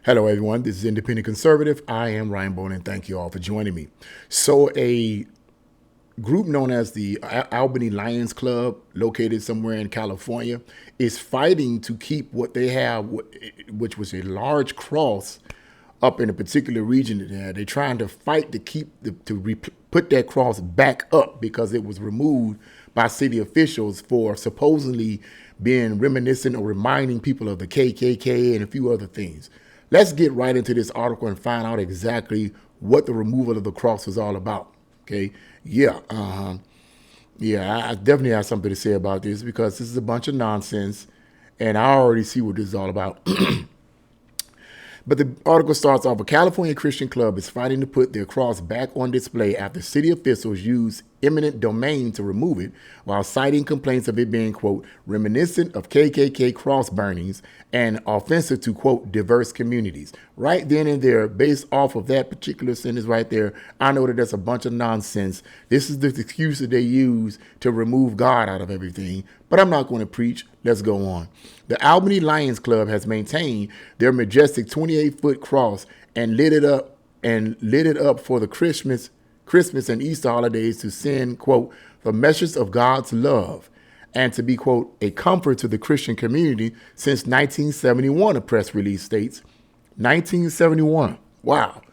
Hello, everyone. This is Independent Conservative. I am Ryan Bone, and thank you all for joining me. So, a group known as the Albany Lions Club, located somewhere in California, is fighting to keep what they have, which was a large cross up in a particular region. They're trying to fight to put that cross back up because it was removed by city officials for supposedly being reminiscent or reminding people of the KKK and a few other things. Let's get right into this article and find out exactly what the removal of the cross was all about. Okay. Yeah. I definitely have something to say about this because this is a bunch of nonsense and I already see what this is all about. But the article starts off, a California Christian club is fighting to put their cross back on display after city officials used eminent domain to remove it, while citing complaints of it being, quote, reminiscent of KKK cross burnings and offensive to, quote, diverse communities. Right then and there, based off of that particular sentence right there, I know that that's a bunch of nonsense. This is the excuse that they use to remove God out of everything. But I'm not going to preach. Let's go on. The Albany Lions Club has maintained their majestic 28-foot cross and lit it up for the Christmas and Easter holidays to send, quote, the message of God's love and to be, quote, a comfort to the Christian community since 1971, a press release states. 1971. Wow.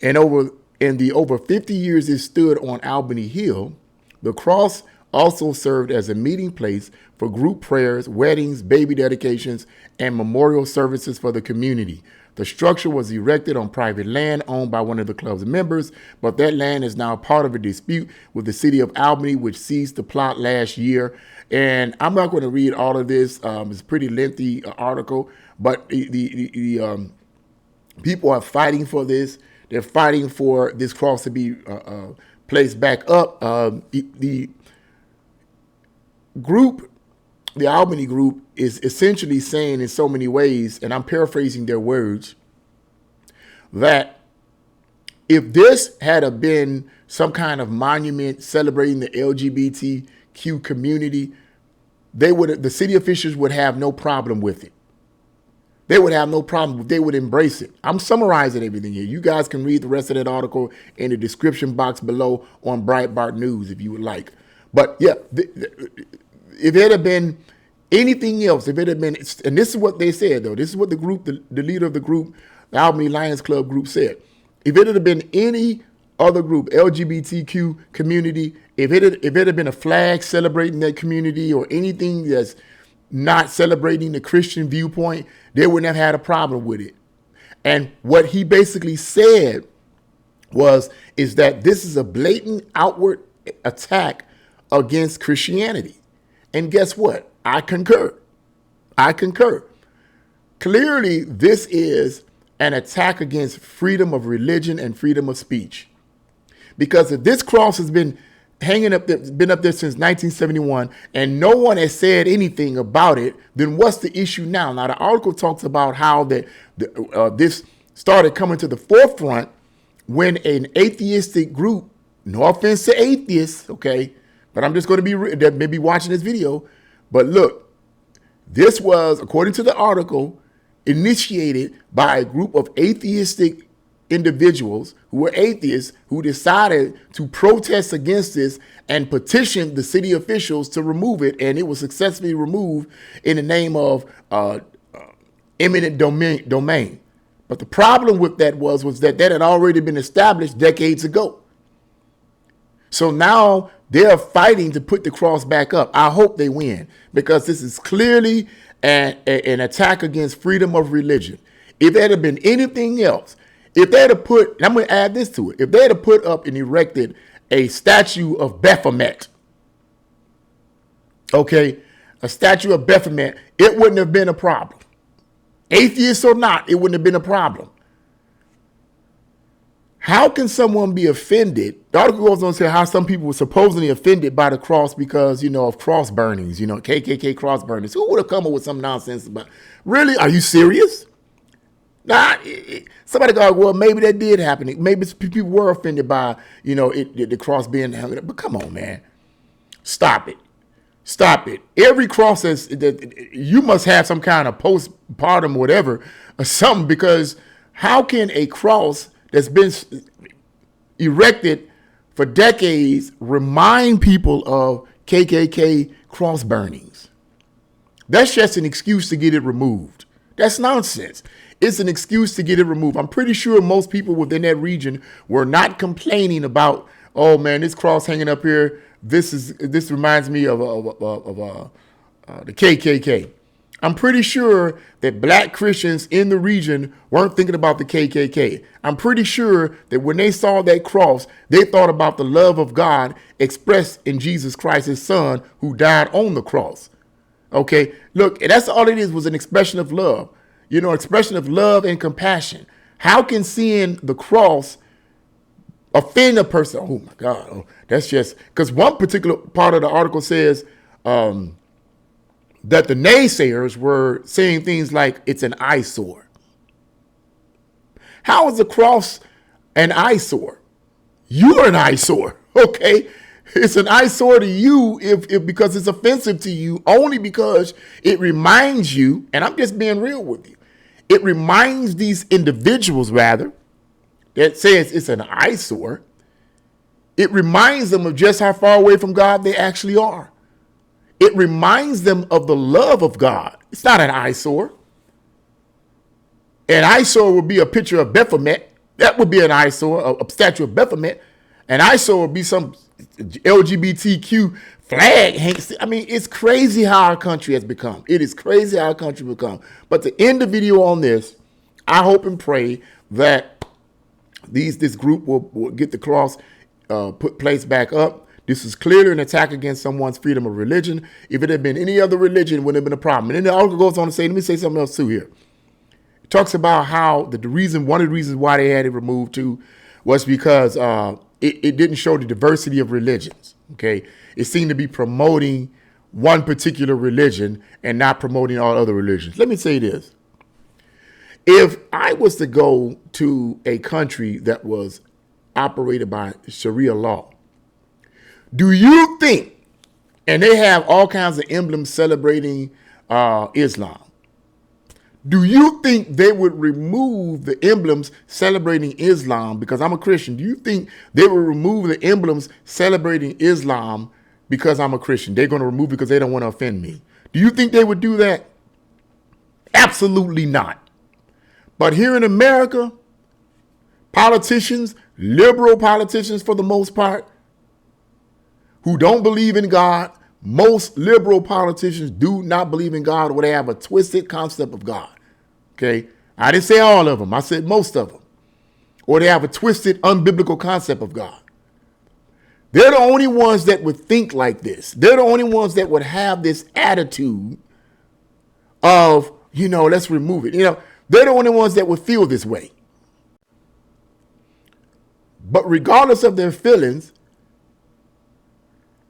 In the over 50 years it stood on Albany Hill, the cross also served as a meeting place for group prayers, weddings, baby dedications, and memorial services for the community. The structure was erected on private land owned by one of the club's members, but that land is now part of a dispute with the city of Albany, which seized the plot last year. And I'm not going to read all of this. It's a pretty lengthy article, but the people are fighting for this. They're fighting for this cross to be placed back up. The group, the Albany group, is essentially saying in so many ways, and I'm paraphrasing their words, that if this had been some kind of monument celebrating the LGBTQ community, the city officials would have no problem with it. They would have no problem. They would embrace it. I'm summarizing everything here. You guys can read the rest of that article in the description box below on Breitbart News if you would like. But yeah, if it had been anything else, if it had been, and this is what they said though, this is what the group, the leader of the group, the Albany Lions Club group said. If it had been any other group, LGBTQ community, if it had been a flag celebrating that community or anything that's not celebrating the Christian viewpoint, they wouldn't have had a problem with it. And what he basically said is that this is a blatant outward attack against Christianity. And guess what? I concur. Clearly, this is an attack against freedom of religion and freedom of speech. Because if this cross has been hanging up there, been up there since 1971, and no one has said anything about it, then what's the issue now? Now, the article talks about how this started coming to the forefront when an atheistic group, no offense to atheists, okay, but I'm just going to be maybe watching this video. But look, this was, according to the article, initiated by a group of atheistic individuals who were atheists who decided to protest against this and petitioned the city officials to remove it. And it was successfully removed in the name of eminent domain. But the problem with that was that had already been established decades ago. So now they're fighting to put the cross back up. I hope they win because this is clearly an attack against freedom of religion. If there had been anything else, if they had put, and I'm going to add this to it, if they had put up and erected a statue of Baphomet, okay, a statue of Baphomet, it wouldn't have been a problem. Atheist or not, it wouldn't have been a problem. How can someone be offended? The article goes on to say how some people were supposedly offended by the cross because, of cross burnings, KKK cross burnings. Who would have come up with some nonsense about? Really? Are you serious? Nah, somebody go, well, maybe that did happen. Maybe people were offended by, the cross being hung up. But come on, man. Stop it. Stop it. Every cross that you must have some kind of postpartum whatever or something, because how can a cross that's been erected for decades remind people of KKK cross burnings? That's just an excuse to get it removed. That's nonsense. It's an excuse to get it removed. I'm pretty sure most people within that region were not complaining about, oh man, this cross hanging up here, this reminds me of the KKK. I'm pretty sure that black Christians in the region weren't thinking about the KKK. I'm pretty sure that when they saw that cross, they thought about the love of God expressed in Jesus Christ, his son, who died on the cross. Okay, look, that's all it is, was an expression of love. You know, expression of love and compassion. How can seeing the cross offend a person? Oh my God, that's just, because one particular part of the article says that the naysayers were saying things like it's an eyesore. How is the cross an eyesore? You're an eyesore, okay? It's an eyesore to you if because it's offensive to you, only because it reminds you, and I'm just being real with you, it reminds these individuals, rather, that says it's an eyesore, it reminds them of just how far away from God they actually are. It reminds them of the love of God. It's not an eyesore. An eyesore would be a picture of Baphomet. That would be an eyesore, a statue of Baphomet. An eyesore would be some LGBTQ flag. I mean, it's crazy how our country has become. It is crazy how our country has become. But to end the video on this, I hope and pray that this group will get the cross placed back up. This is clearly an attack against someone's freedom of religion. If it had been any other religion, it wouldn't have been a problem. And then the article goes on to say, let me say something else too here. It talks about how one of the reasons why they had it removed too was because it didn't show the diversity of religions. Okay, it seemed to be promoting one particular religion and not promoting all other religions. Let me say this. If I was to go to a country that was operated by Sharia law, do you think, and they have all kinds of emblems celebrating Islam, do you think they would remove the emblems celebrating Islam because I'm a Christian? Do you think they would remove the emblems celebrating Islam because I'm a Christian? They're going to remove it because they don't want to offend me. Do you think they would do that? Absolutely not. But here in America, politicians, liberal politicians for the most part, who don't believe in God, most liberal politicians do not believe in God, or they have a twisted concept of God. Okay, I didn't say all of them. I said most of them. Or they have a twisted, unbiblical concept of God. They're the only ones that would think like this. They're the only ones that would have this attitude of, let's remove it. They're the only ones that would feel this way. But regardless of their feelings,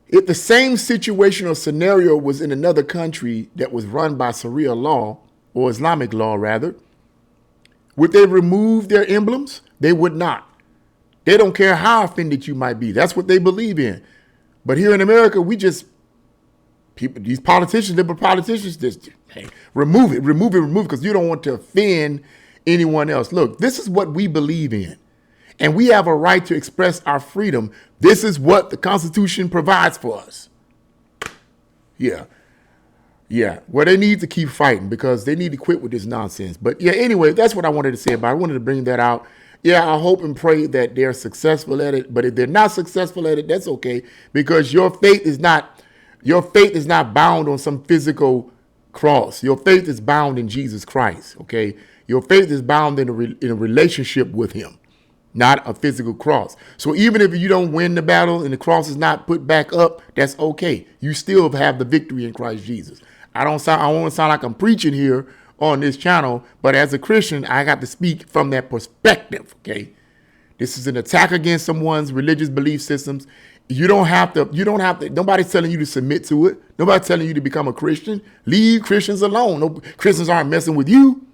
if the same situation or scenario was in another country that was run by Sharia law, or Islamic law rather, would they remove their emblems? They would not. They don't care how offended you might be. That's what they believe in. But here in America, these politicians, liberal politicians, just remove it, because you don't want to offend anyone else. Look, this is what we believe in. And we have a right to express our freedom. This is what the Constitution provides for us. Yeah. Well, they need to keep fighting because they need to quit with this nonsense. But yeah, anyway, that's what I wanted to say about it. I wanted to bring that out. Yeah, I hope and pray that they're successful at it. But if they're not successful at it, that's okay, because your faith is not bound on some physical cross. Your faith is bound in Jesus Christ. Okay, your faith is bound in a relationship with Him, not a physical cross. So even if you don't win the battle and the cross is not put back up, that's okay. You still have the victory in Christ Jesus. I don't want to sound like I'm preaching here on this channel, but as a Christian, I got to speak from that perspective, okay? This is an attack against someone's religious belief systems. You don't have to, nobody's telling you to submit to it. Nobody's telling you to become a Christian. Leave Christians alone. No, Christians aren't messing with you.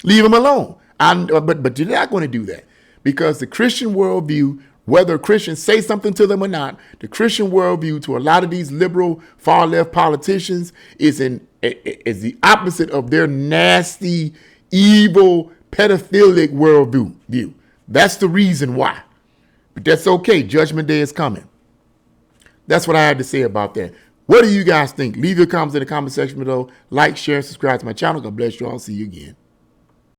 Leave them alone. But you're not going to do that, because the Christian worldview Whether Christians say something to them or not, the Christian worldview to a lot of these liberal far left politicians is the opposite of their nasty, evil, pedophilic worldview. That's the reason why. But that's okay. Judgment Day is coming. That's what I had to say about that. What do you guys think? Leave your comments in the comment section below. Like, share, subscribe to my channel. God bless you all. See you again.